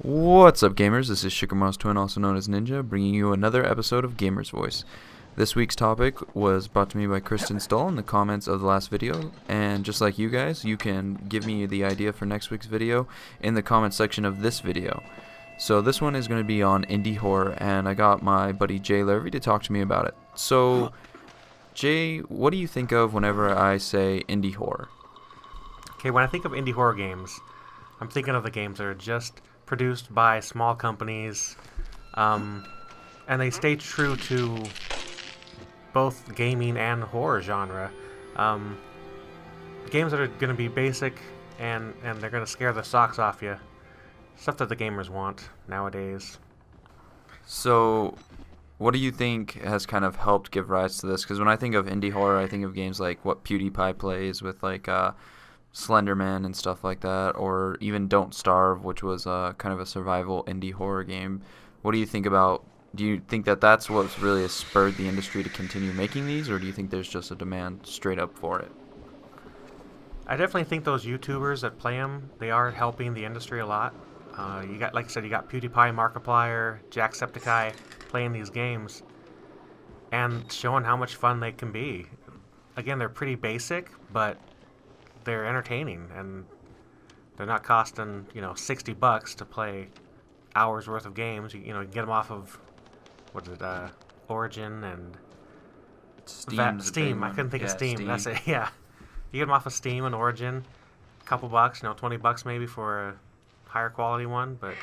What's up, gamers? This is Sugarmouse Twin, also known as Ninja, bringing you another episode of Gamer's Voice. This week's topic was brought to me by Kristen Stoll in the comments of the last video, and just like you guys, you can give me the idea for next week's video in the comment section of this video. So this one is going to be on indie horror, and I got my buddy Jay Lurvy to talk to me about it. So, Jay, what do you think of whenever I say indie horror? Okay, when I think of indie horror games, I'm thinking of the games that are just produced by small companies, and they stay true to both gaming and horror genre. Games that are going to be basic and they're going to scare the socks off you. Stuff that the gamers want nowadays. So, what do you think has kind of helped give rise to this? Because when I think of indie horror, I think of games like what PewDiePie plays with like Slenderman and stuff like that, or even Don't Starve, which was kind of a survival indie horror game. What do you think about? Do you think that that's what's really has spurred the industry to continue making these, or do you think there's just a demand straight up for it? I definitely think those YouTubers that play them, they are helping the industry a lot. You got, like I said, you got PewDiePie, Markiplier, Jacksepticeye playing these games and showing how much fun they can be. Again, they're pretty basic, but they're entertaining, and they're not costing $60 to play hours worth of games. You get them off of Origin and Steam. I couldn't think of Steam. That's it. Yeah, you get them off of Steam and Origin, a couple bucks, $20 maybe for a higher quality one, but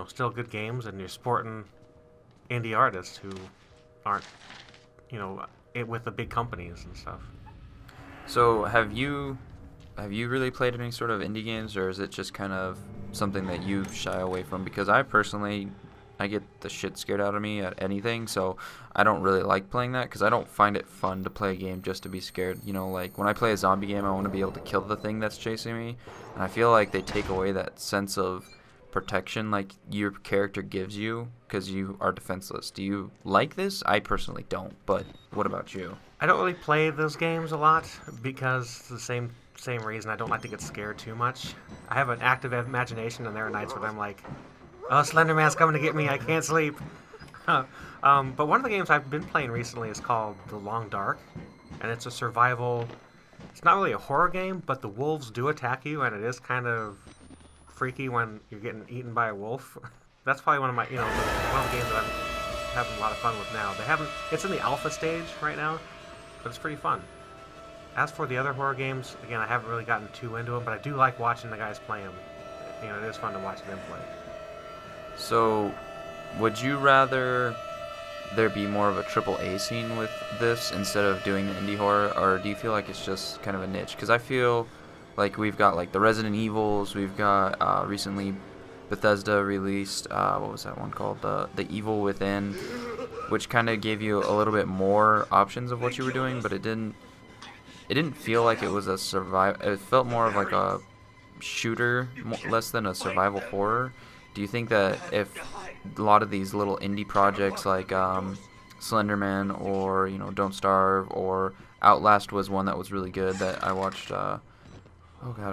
still good games, and you're supporting indie artists who aren't with the big companies and stuff. So have you really played any sort of indie games, or is it just kind of something that you shy away from? Because I personally, I get the shit scared out of me at anything, so I don't really like playing that because I don't find it fun to play a game just to be scared. Like when I play a zombie game, I want to be able to kill the thing that's chasing me, and I feel like they take away that sense of protection like your character gives you because you are defenseless. Do you like this? I personally don't, but what about you? I don't really play those games a lot because the same reason. I don't like to get scared too much. I have an active imagination, and there are nights where I'm like, oh, Slenderman's coming to get me, I can't sleep. But one of the games I've been playing recently is called The Long Dark, and it's a survival. It's not really a horror game, but the wolves do attack you, and it is kind of freaky when you're getting eaten by a wolf. That's probably one of my, one of the games that I'm having a lot of fun with now. It's in the alpha stage right now, but it's pretty fun. As for the other horror games, again, I haven't really gotten too into them, but I do like watching the guys play them. It is fun to watch them play. So, would you rather there be more of a AAA scene with this instead of doing the indie horror, or do you feel like it's just kind of a niche? Because I feel like we've got like the Resident Evils, we've got recently Bethesda released, what was that one called? The Evil Within, which kind of gave you a little bit more options of what you were doing, but it didn't feel like it was a it felt more of like a shooter, less than a survival horror. Do you think that if a lot of these little indie projects like Slenderman or Don't Starve or Outlast was one that was really good that I watched, I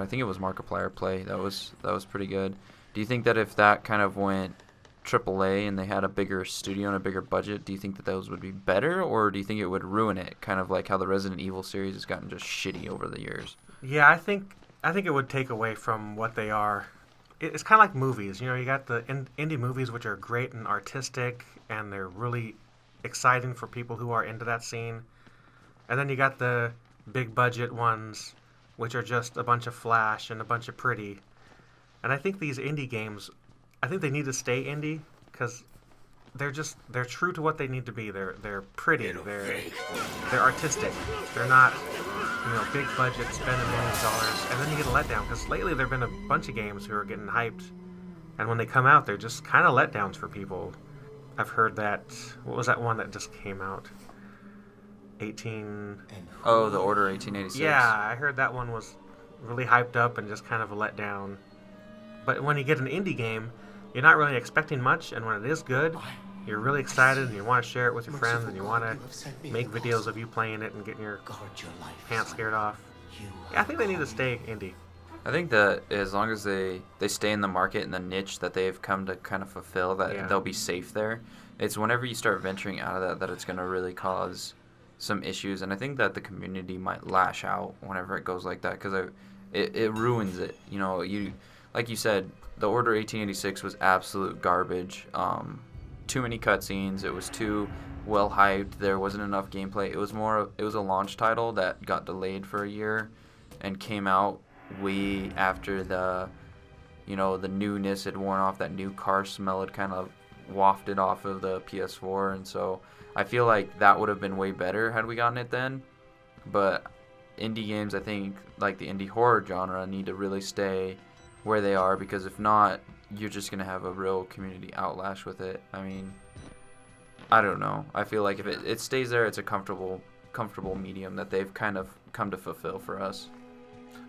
think it was Markiplier play, that was pretty good. Do you think that if that kind of went AAA and they had a bigger studio and a bigger budget, do you think that those would be better, or do you think it would ruin it, kind of like how the Resident Evil series has gotten just shitty over the years? Yeah, I think it would take away from what they are. It's kind of like movies. You got the indie movies, which are great and artistic, and they're really exciting for people who are into that scene. And then you got the big budget ones, which are just a bunch of flash and a bunch of pretty. And I think these indie games, I think they need to stay indie because they're true to what they need to be. They're pretty. They're artistic. They're not big budget, spending millions of dollars, and then you get a letdown. Because lately there've been a bunch of games who are getting hyped, and when they come out, they're just kind of letdowns for people. I've heard that. What was that one that just came out? Oh, the Order 1886. Yeah, I heard that one was really hyped up and just kind of a letdown. But when you get an indie game, you're not really expecting much, and when it is good, you're really excited and you want to share it with your friends and you want to make videos of you playing it and getting your pants scared off. Yeah, I think they need to stay indie. I think that as long as they stay in the market and the niche that they've come to kind of fulfill, that Yeah. they'll be safe there. It's whenever you start venturing out of that that it's going to really cause some issues, and I think that the community might lash out whenever it goes like that because it ruins it. You know, you like you said, the Order 1886 was absolute garbage. Too many cutscenes. It was too well hyped. There wasn't enough gameplay. It was a launch title that got delayed for a year and came out way after the newness had worn off. That new car smell had kind of wafted off of the PS4, and so I feel like that would have been way better had we gotten it then. But indie games, I think, like the indie horror genre, need to really stay where they are, because if not, you're just gonna have a real community outlash with it. I mean, I don't know. I feel like if it stays there, it's a comfortable medium that they've kind of come to fulfill for us.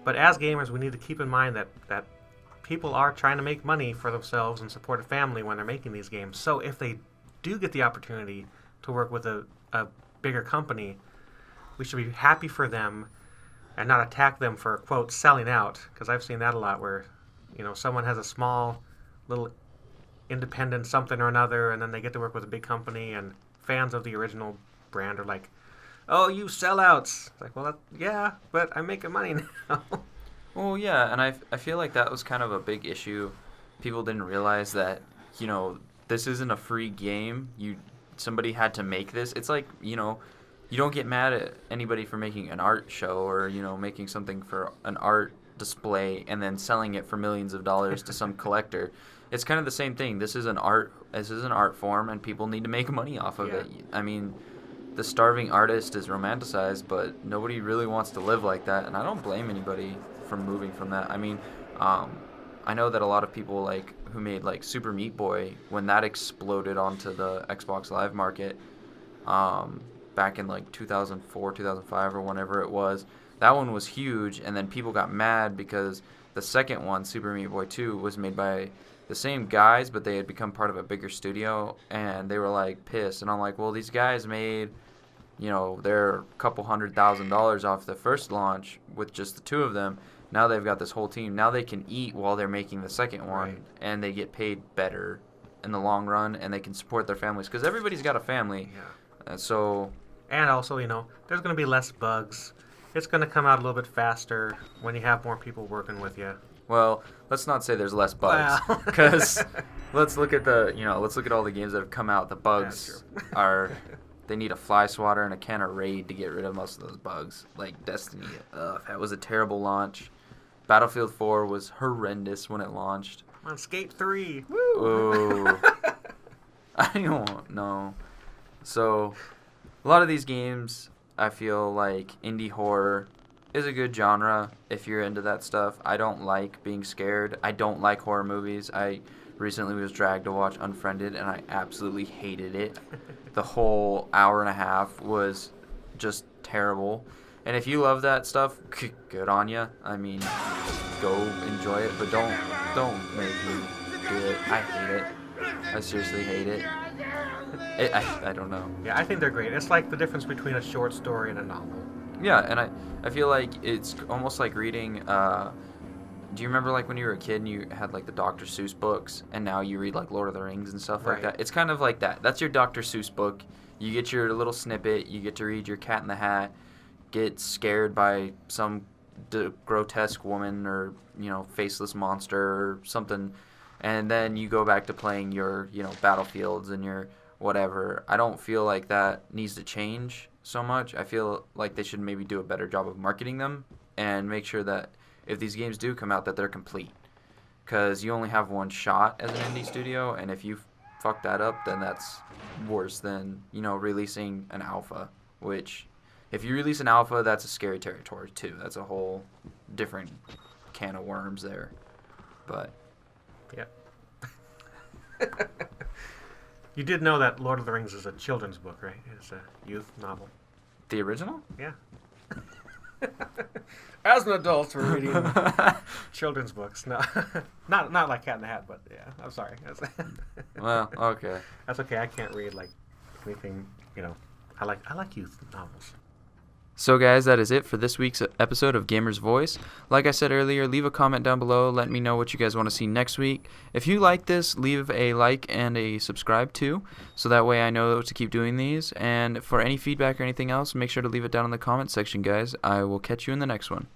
But as gamers, we need to keep in mind that people are trying to make money for themselves and support a family when they're making these games. So if they do get the opportunity to work with a bigger company, we should be happy for them and not attack them for, quote, selling out. Because I've seen that a lot where, someone has a small little independent something or another, and then they get to work with a big company, and fans of the original brand are like, oh, you sellouts. It's like, well, yeah, but I'm making money now. Well, yeah, and I feel like that was kind of a big issue. People didn't realize that, this isn't a free game. Somebody had to make this. It's like, you don't get mad at anybody for making an art show or, making something for an art display and then selling it for millions of dollars to some collector. It's kind of the same thing. This is an art form, and people need to make money off of it. I mean, the starving artist is romanticized, but nobody really wants to live like that, and I don't blame anybody for moving from that. I mean, I know that a lot of people who made Super Meat Boy, when that exploded onto the Xbox Live market, back in 2004, 2005, or whenever it was, that one was huge, and then people got mad because the second one, Super Meat Boy 2, was made by the same guys, but they had become part of a bigger studio, and they were pissed. And I'm like, well, these guys made their couple $100,000 off the first launch with just the two of them. Now they've got this whole team. Now they can eat while they're making the second one, Right. and they get paid better in the long run, and they can support their families because everybody's got a family. Yeah. So And also, there's going to be less bugs. It's going to come out a little bit faster when you have more people working with you. well, let's not say there's less bugs, Well. because let's look at all the games that have come out. The bugs That's true. are. They need a fly swatter and a can of Raid to get rid of most of those bugs. Like Destiny, that was a terrible launch. Battlefield 4 was horrendous when it launched. On Skate 3. Woo! Ooh. I don't know. So, a lot of these games, I feel like indie horror is a good genre if you're into that stuff. I don't like being scared. I don't like horror movies. I recently was dragged to watch Unfriended, and I absolutely hated it. The whole hour and a half was just terrible. And if you love that stuff, good on you. I mean, go enjoy it, but don't make me do it. I hate it. I seriously hate it. I don't know. Yeah, I think they're great. It's like the difference between a short story and a novel. Yeah, and I feel like it's almost like reading. Do you remember when you were a kid and you had the Dr. Seuss books, and now you read Lord of the Rings and stuff like Right. that? It's kind of like that. That's your Dr. Seuss book. You get your little snippet. You get to read your Cat in the Hat, get scared by some grotesque woman or faceless monster or something, and then you go back to playing your Battlefields and your whatever. I don't feel like that needs to change so much. I feel like they should maybe do a better job of marketing them and make sure that if these games do come out that they're complete, because you only have one shot as an indie studio, and if you fuck that up, then that's worse than releasing an alpha, which if you release an alpha, that's a scary territory too. That's a whole different can of worms there. But Yeah. You did know that Lord of the Rings is a children's book, right? It's a youth novel. the original? Yeah. As an adult, we're reading children's books. No, not like Cat in the Hat, but yeah. I'm sorry. Well, okay. That's okay. I can't read anything. I like youth novels. So, guys, that is it for this week's episode of Gamer's Voice. Like I said earlier, leave a comment down below. Let me know what you guys want to see next week. If you like this, leave a like and a subscribe too, so that way I know to keep doing these. And for any feedback or anything else, make sure to leave it down in the comment section, guys. I will catch you in the next one.